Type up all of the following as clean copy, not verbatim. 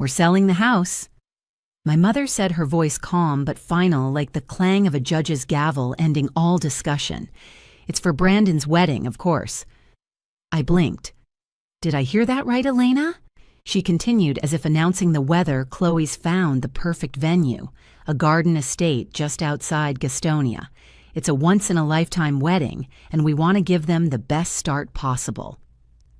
We're selling the house." My mother said, her voice calm but final, like the clang of a judge's gavel ending all discussion. "It's for Brandon's wedding, of course." I blinked. "Did I hear that right, Elena?" She continued as if announcing the weather. "Chloe's found the perfect venue, a garden estate just outside Gastonia. It's a once-in-a-lifetime wedding, and we want to give them the best start possible."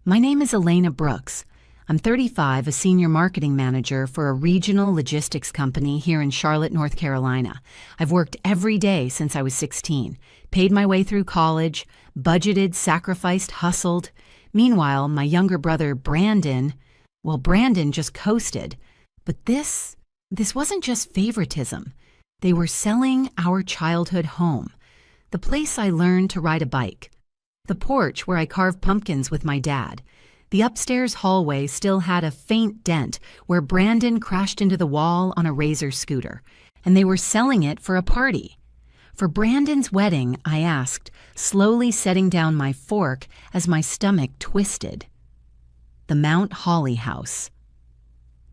My name is Elena Brooks. I'm 35, a senior marketing manager for a regional logistics company here in Charlotte, North Carolina. I've worked every day since I was 16, paid my way through college, budgeted, sacrificed, hustled. Meanwhile, my younger brother, Brandon just coasted. But this wasn't just favoritism. They were selling our childhood home, the place I learned to ride a bike, the porch where I carved pumpkins with my dad. The upstairs hallway still had a faint dent where Brandon crashed into the wall on a Razor scooter, and they were selling it for a party. For Brandon's wedding, I asked, slowly setting down my fork as my stomach twisted. The Mount Holly house.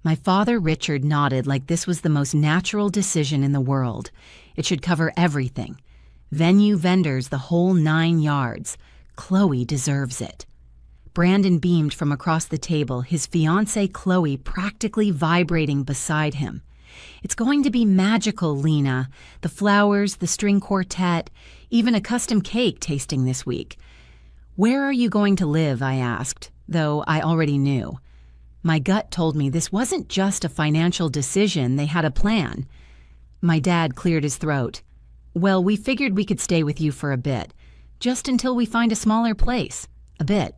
My father, Richard, nodded like this was the most natural decision in the world. It should cover everything. Venue, vendors, the whole 9 yards. Chloe deserves it. Brandon beamed from across the table, his fiancée Chloe practically vibrating beside him. "It's going to be magical, Lena. The flowers, the string quartet, even a custom cake tasting this week." "Where are you going to live?" I asked, though I already knew. My gut told me this wasn't just a financial decision, they had a plan. My dad cleared his throat. "Well, we figured we could stay with you for a bit, just until we find a smaller place. A bit."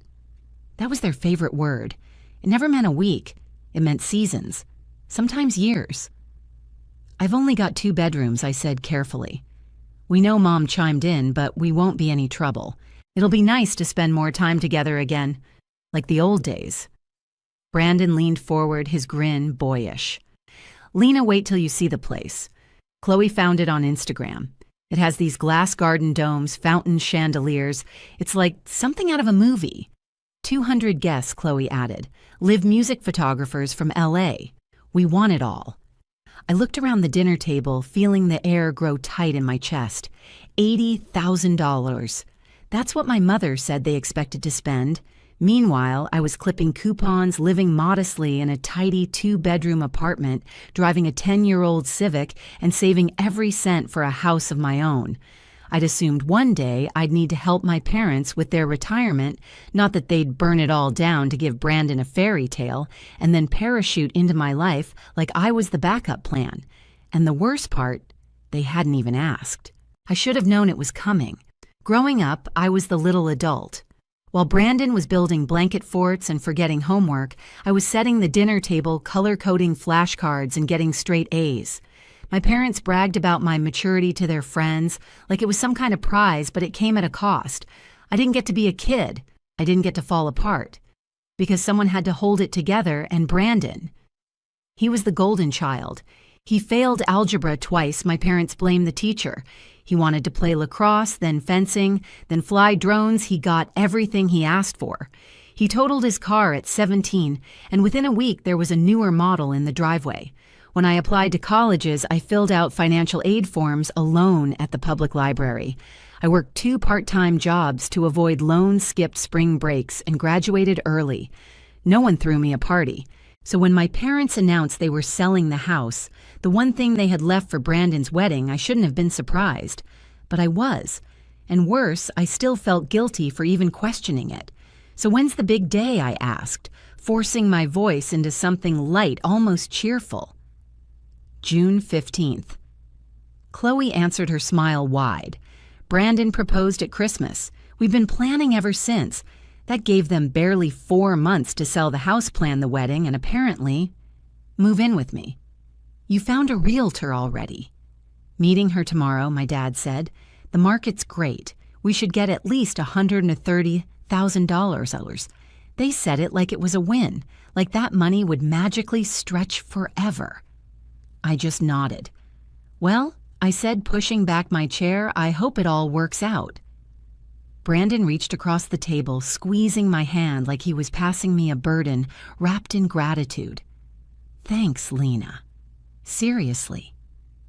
That was their favorite word. It never meant a week. It meant seasons, sometimes years. "I've only got 2 bedrooms," I said carefully. "We know Mom chimed in, but we won't be any trouble. It'll be nice to spend more time together again, like the old days." Brandon leaned forward, his grin boyish. "Lena, wait till you see the place. Chloe found it on Instagram. It has these glass garden domes, fountain chandeliers. It's like something out of a movie. 200 guests," Chloe added. "Live music photographers from LA. We want it all." I looked around the dinner table, feeling the air grow tight in my chest. $80,000. That's what my mother said they expected to spend. Meanwhile, I was clipping coupons, living modestly in a tidy 2-bedroom apartment, driving a 10-year-old Civic, and saving every cent for a house of my own. I'd assumed one day I'd need to help my parents with their retirement, not that they'd burn it all down to give Brandon a fairy tale, and then parachute into my life like I was the backup plan. And the worst part, they hadn't even asked. I should have known it was coming. Growing up, I was the little adult. While Brandon was building blanket forts and forgetting homework, I was setting the dinner table, color-coding flashcards, and getting straight A's. My parents bragged about my maturity to their friends, like it was some kind of prize, but it came at a cost. I didn't get to be a kid. I didn't get to fall apart. Because someone had to hold it together, and Brandon. He was the golden child. He failed algebra twice. My parents blamed the teacher. He wanted to play lacrosse, then fencing, then fly drones. He got everything he asked for. He totaled his car at 17, and within a week there was a newer model in the driveway. When I applied to colleges, I filled out financial aid forms alone at the public library. I worked 2 part-time jobs to avoid loans, skipped spring breaks, and graduated early. No one threw me a party. So when my parents announced they were selling the house, the one thing they had left for Brandon's wedding, I shouldn't have been surprised. But I was. And worse, I still felt guilty for even questioning it. "So when's the big day?" I asked, forcing my voice into something light, almost cheerful. June 15th. Chloe answered, her smile wide. "Brandon proposed at Christmas. We've been planning ever since. That gave them barely 4 months to sell the house, plan the wedding, and apparently move in with me." "You found a realtor already." "Meeting her tomorrow," my dad said. "The market's great. We should get at least $130,000. They said it like it was a win, like that money would magically stretch forever." I just nodded. "Well," I said, pushing back my chair, "I hope it all works out." Brandon reached across the table, squeezing my hand like he was passing me a burden wrapped in gratitude. Thanks, Lena. Seriously,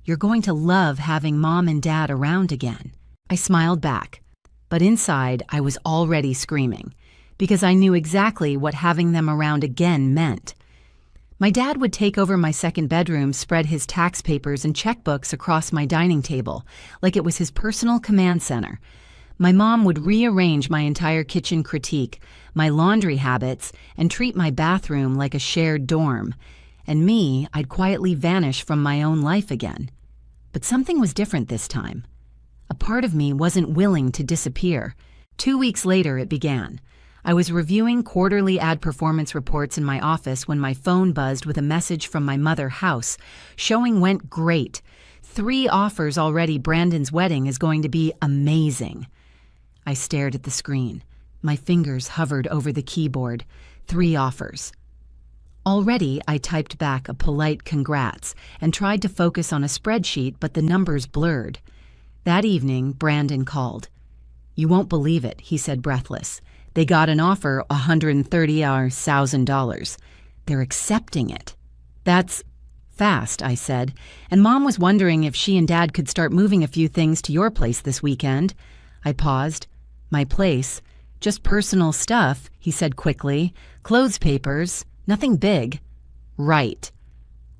you're going to love having Mom and Dad around again. I smiled back, but inside I was already screaming, because I knew exactly what having them around again meant. My dad would take over my second bedroom, spread his tax papers and checkbooks across my dining table, like it was his personal command center. My mom would rearrange my entire kitchen critique, my laundry habits, and treat my bathroom like a shared dorm. And me, I'd quietly vanish from my own life again. But something was different this time. A part of me wasn't willing to disappear. 2 weeks later, it began. I was reviewing quarterly ad performance reports in my office when my phone buzzed with a message from my mother house. Showing went great. 3 offers already. Brandon's wedding is going to be amazing. I stared at the screen. My fingers hovered over the keyboard. 3 offers. Already, I typed back a polite congrats and tried to focus on a spreadsheet, but the numbers blurred. That evening, Brandon called. "You won't believe it," he said, breathless. "They got an offer, $130,000. They're accepting it." "That's fast," I said, "and Mom was wondering if she and Dad could start moving a few things to your place this weekend." I paused. "My place? Just personal stuff," he said quickly. "Clothes papers. Nothing big." "Right."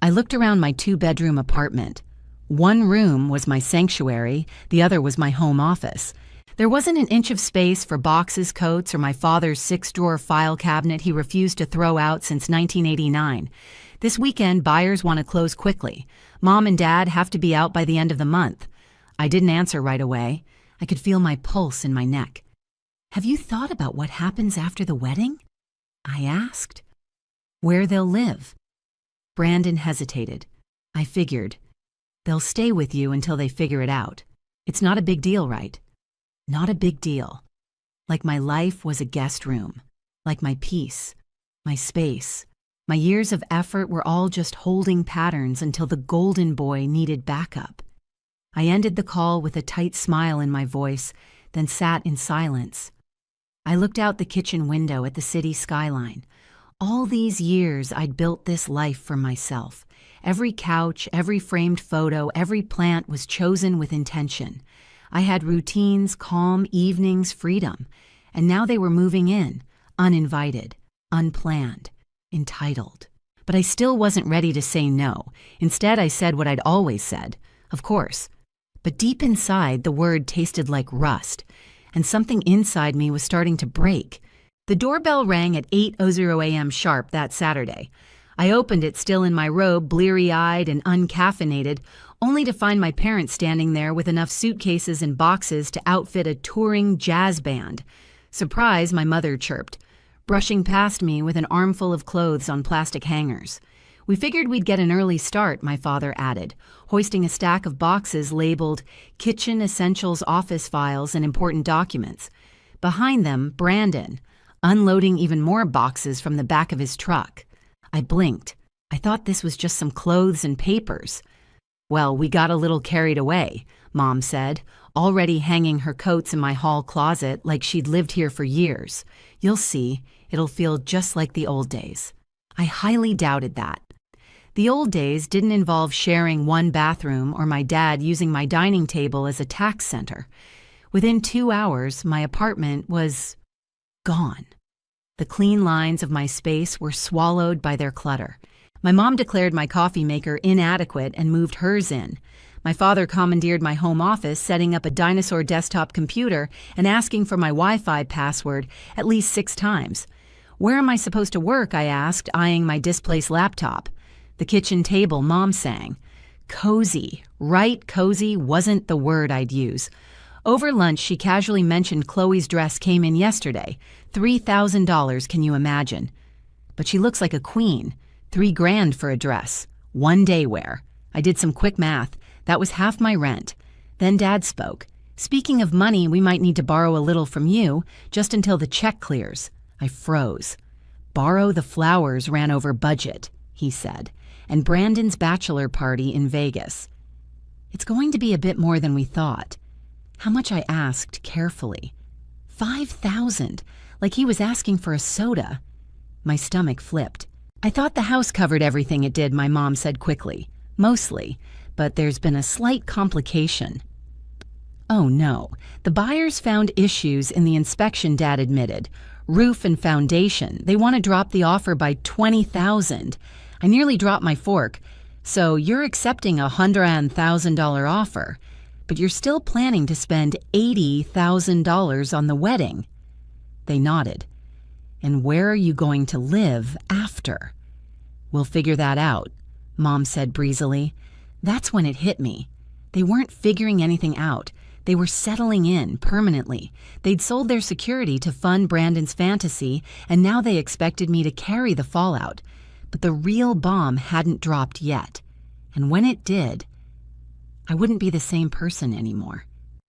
I looked around my 2-bedroom apartment. One room was my sanctuary, the other was my home office. There wasn't an inch of space for boxes, coats, or my father's 6-drawer file cabinet he refused to throw out since 1989. This weekend, buyers want to close quickly. Mom and Dad have to be out by the end of the month. I didn't answer right away. I could feel my pulse in my neck. "Have you thought about what happens after the wedding?" I asked. "Where they'll live." Brandon hesitated. I figured. "They'll stay with you until they figure it out. It's not a big deal, right?" Not a big deal. Like my life was a guest room. Like my peace, my space. My years of effort were all just holding patterns until the golden boy needed backup. I ended the call with a tight smile in my voice, then sat in silence. I looked out the kitchen window at the city skyline. All these years I'd built this life for myself. Every couch, every framed photo, every plant was chosen with intention. I had routines, calm evenings, freedom. And now they were moving in, uninvited, unplanned, entitled. But I still wasn't ready to say no. Instead, I said what I'd always said. Of course. But deep inside, the word tasted like rust. And something inside me was starting to break. The doorbell rang at 8:00 a.m. sharp that Saturday. I opened it still in my robe, bleary-eyed and uncaffeinated, only to find my parents standing there with enough suitcases and boxes to outfit a touring jazz band. "Surprise," my mother chirped, brushing past me with an armful of clothes on plastic hangers. "We figured we'd get an early start," my father added, hoisting a stack of boxes labeled Kitchen Essentials Office Files and Important Documents. Behind them, Brandon, unloading even more boxes from the back of his truck. I blinked. I thought this was just some clothes and papers. "Well, we got a little carried away," Mom said, already hanging her coats in my hall closet like she'd lived here for years. "You'll see, it'll feel just like the old days." I highly doubted that. The old days didn't involve sharing one bathroom or my dad using my dining table as a tax center. Within 2 hours, my apartment was gone. The clean lines of my space were swallowed by their clutter. My mom declared my coffee maker inadequate and moved hers in. My father commandeered my home office, setting up a dinosaur desktop computer and asking for my Wi-Fi password at least 6 times. "Where am I supposed to work?" I asked, eyeing my displaced laptop. "The kitchen table," Mom sang. Cozy, right? Cozy wasn't the word I'd use. Over lunch, she casually mentioned Chloe's dress came in yesterday. $3,000, can you imagine? But she looks like a queen. $3,000 for a dress. 1 day wear. I did some quick math. That was half my rent. Then Dad spoke. "Speaking of money, we might need to borrow a little from you, just until the check clears." I froze. "Borrow the flowers ran over budget," he said, "and Brandon's bachelor party in Vegas. It's going to be a bit more than we thought." How much I asked carefully. 5,000, like he was asking for a soda. My stomach flipped. I thought the house covered everything it did, my mom said quickly. Mostly, but there's been a slight complication. Oh no, the buyers found issues in the inspection, Dad admitted. Roof and foundation. They want to drop the offer by $20,000. I nearly dropped my fork. So you're accepting a $100,000 offer, but you're still planning to spend $80,000 on the wedding. They nodded. And where are you going to live after? We'll figure that out, Mom said breezily. That's when it hit me. They weren't figuring anything out. They were settling in permanently. They'd sold their security to fund Brandon's fantasy, and now they expected me to carry the fallout. But the real bomb hadn't dropped yet. And when it did, I wouldn't be the same person anymore.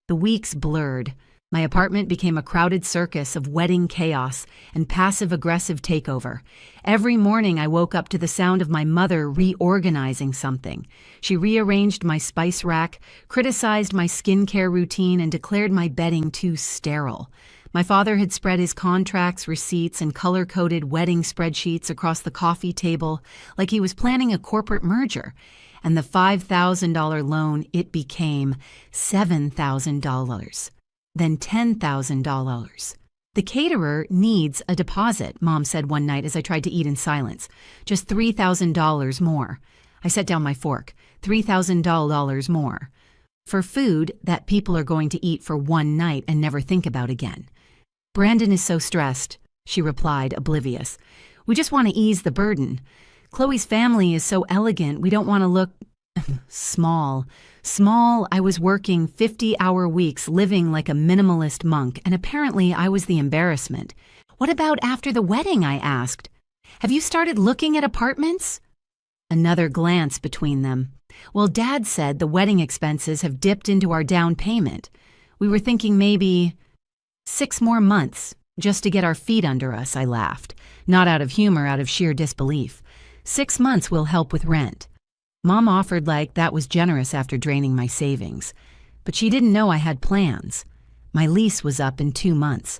The weeks blurred. My apartment became a crowded circus of wedding chaos and passive-aggressive takeover. Every morning I woke up to the sound of my mother reorganizing something. She rearranged my spice rack, criticized my skincare routine, and declared my bedding too sterile. My father had spread his contracts, receipts, and color-coded wedding spreadsheets across the coffee table like he was planning a corporate merger. And the $5,000 loan, it became $7,000. Then $10,000. The caterer needs a deposit, Mom said one night as I tried to eat in silence. Just $3,000 more. I set down my fork. $3,000 more. For food that people are going to eat for one night and never think about again. Brandon is so stressed, she replied, oblivious. We just want to ease the burden. Chloe's family is so elegant, we don't want to look small. Small, I was working 50-hour weeks, living like a minimalist monk, and apparently I was the embarrassment. What about after the wedding, I asked. Have you started looking at apartments? Another glance between them. Well, Dad said the wedding expenses have dipped into our down payment. We were thinking maybe 6 more months, just to get our feet under us, I laughed. Not out of humor, out of sheer disbelief. 6 months will help with rent. Mom offered like that was generous after draining my savings. But she didn't know I had plans. My lease was up in 2 months.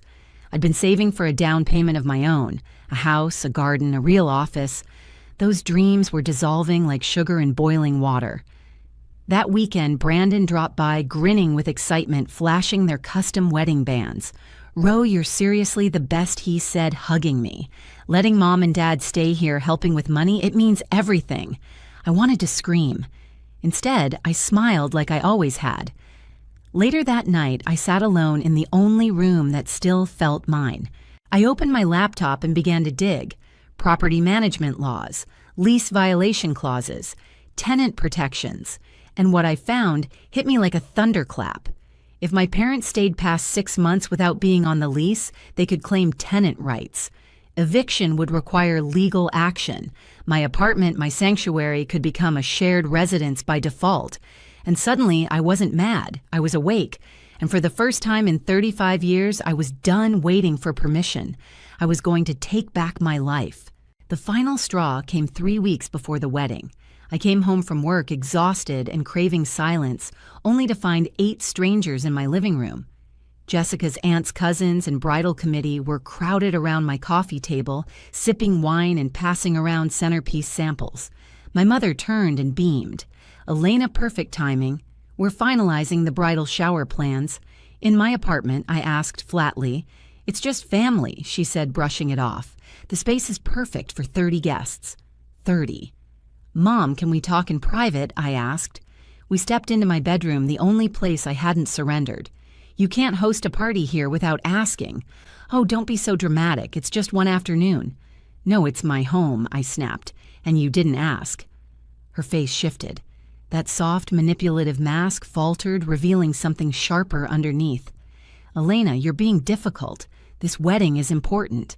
I'd been saving for a down payment of my own, a house, a garden, a real office. Those dreams were dissolving like sugar in boiling water. That weekend, Brandon dropped by, grinning with excitement, flashing their custom wedding bands. Ro, you're seriously the best, he said, hugging me. Letting Mom and Dad stay here helping with money, it means everything. I wanted to scream. Instead, I smiled like I always had. Later that night, I sat alone in the only room that still felt mine. I opened my laptop and began to dig. Property management laws, lease violation clauses, tenant protections. And what I found hit me like a thunderclap. If my parents stayed past 6 months without being on the lease, they could claim tenant rights. Eviction would require legal action. My apartment, my sanctuary, could become a shared residence by default. And suddenly, I wasn't mad. I was awake. And for the first time in 35 years, I was done waiting for permission. I was going to take back my life. The final straw came 3 weeks before the wedding. I came home from work exhausted and craving silence, only to find 8 strangers in my living room. Jessica's aunt's cousins and bridal committee were crowded around my coffee table, sipping wine and passing around centerpiece samples. My mother turned and beamed. Elena, perfect timing. We're finalizing the bridal shower plans. In my apartment, I asked flatly. It's just family, she said, brushing it off. The space is perfect for 30 guests. 30. Mom, can we talk in private? I asked. We stepped into my bedroom, the only place I hadn't surrendered. You can't host a party here without asking. Oh, don't be so dramatic. It's just one afternoon. No, it's my home, I snapped. And you didn't ask. Her face shifted. That soft, manipulative mask faltered, revealing something sharper underneath. Elena, you're being difficult. This wedding is important.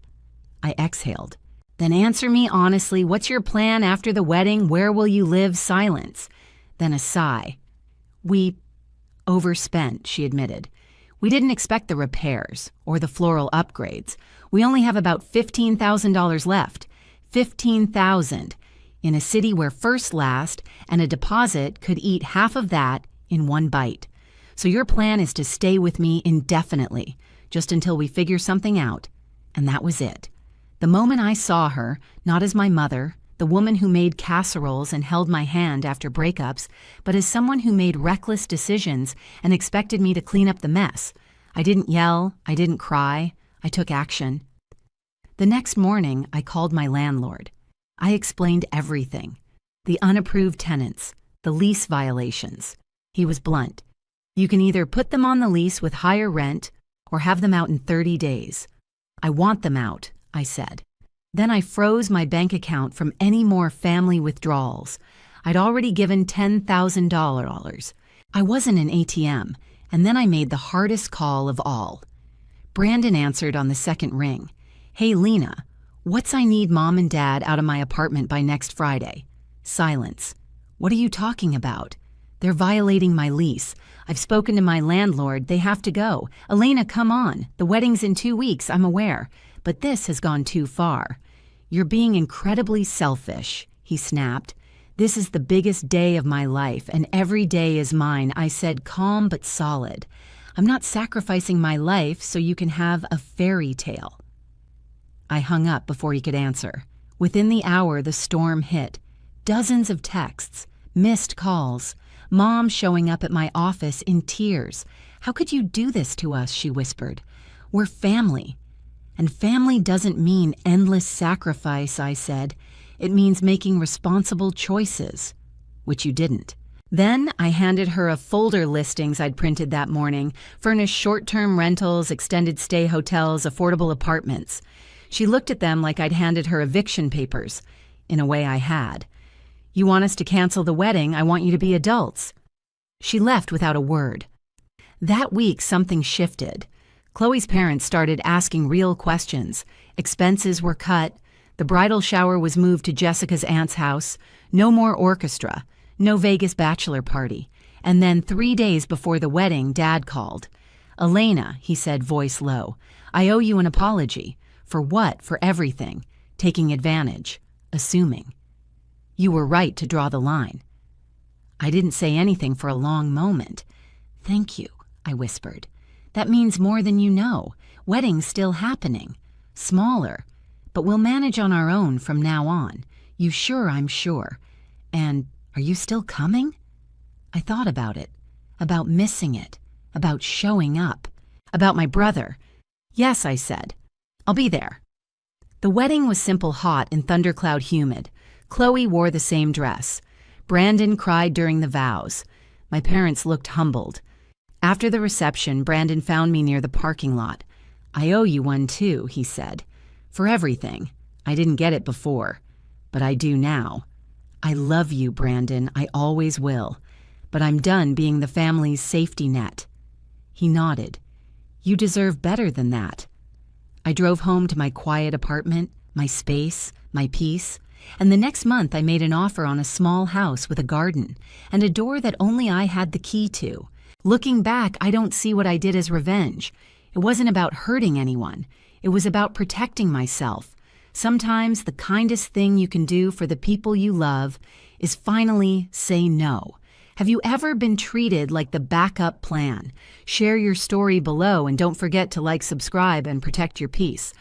I exhaled. Then answer me honestly. What's your plan after the wedding? Where will you live? Silence. Then a sigh. We overspent, she admitted. We didn't expect the repairs or the floral upgrades. We only have about $15,000 left. $15,000 in a city where first last and a deposit could eat half of that in one bite. So your plan is to stay with me indefinitely, just until we figure something out. And that was it. The moment I saw her, not as my mother, the woman who made casseroles and held my hand after breakups, but as someone who made reckless decisions and expected me to clean up the mess, I didn't yell, I didn't cry, I took action. The next morning, I called my landlord. I explained everything. The unapproved tenants, the lease violations. He was blunt. You can either put them on the lease with higher rent or have them out in 30 days. I want them out, I said. Then I froze my bank account from any more family withdrawals. I'd already given $10,000. I wasn't an ATM, and then I made the hardest call of all. Brandon answered on the second ring. Hey, Lena, what's I need Mom and Dad out of my apartment by next Friday? Silence. What are you talking about? They're violating my lease. I've spoken to my landlord. They have to go. Elena, come on. The wedding's in 2 weeks, I'm aware. But this has gone too far. You're being incredibly selfish, he snapped. This is the biggest day of my life, and every day is mine, I said, calm but solid. I'm not sacrificing my life so you can have a fairy tale. I hung up before he could answer. Within the hour, the storm hit. Dozens of texts, missed calls, Mom showing up at my office in tears. How could you do this to us, she whispered. We're family. And family doesn't mean endless sacrifice, I said. It means making responsible choices, which you didn't. Then I handed her a folder listings I'd printed that morning, furnished short-term rentals, extended stay hotels, affordable apartments. She looked at them like I'd handed her eviction papers. In a way, I had. You want us to cancel the wedding, I want you to be adults. She left without a word. That week, something shifted. Chloe's parents started asking real questions. Expenses were cut. The bridal shower was moved to Jessica's aunt's house. No more orchestra. No Vegas bachelor party. And then 3 days before the wedding, Dad called. Elena, he said, voice low, I owe you an apology. For what? For everything. Taking advantage. Assuming. You were right to draw the line. I didn't say anything for a long moment. Thank you, I whispered. That means more than you know. Wedding's still happening. Smaller. But we'll manage on our own from now on. You sure? I'm sure. And are you still coming? I thought about it. About missing it. About showing up. About my brother. Yes, I said. I'll be there. The wedding was simple hot and thundercloud humid. Chloe wore the same dress. Brandon cried during the vows. My parents looked humbled. After the reception, Brandon found me near the parking lot. I owe you one too, he said. For everything. I didn't get it before, but I do now. I love you, Brandon. I always will. But I'm done being the family's safety net. He nodded. You deserve better than that. I drove home to my quiet apartment, my space, my peace. And the next month I made an offer on a small house with a garden and a door that only I had the key to. Looking back, I don't see what I did as revenge. It wasn't about hurting anyone. It was about protecting myself. Sometimes the kindest thing you can do for the people you love is finally say no. Have you ever been treated like the backup plan? Share your story below and don't forget to like, subscribe, and protect your peace.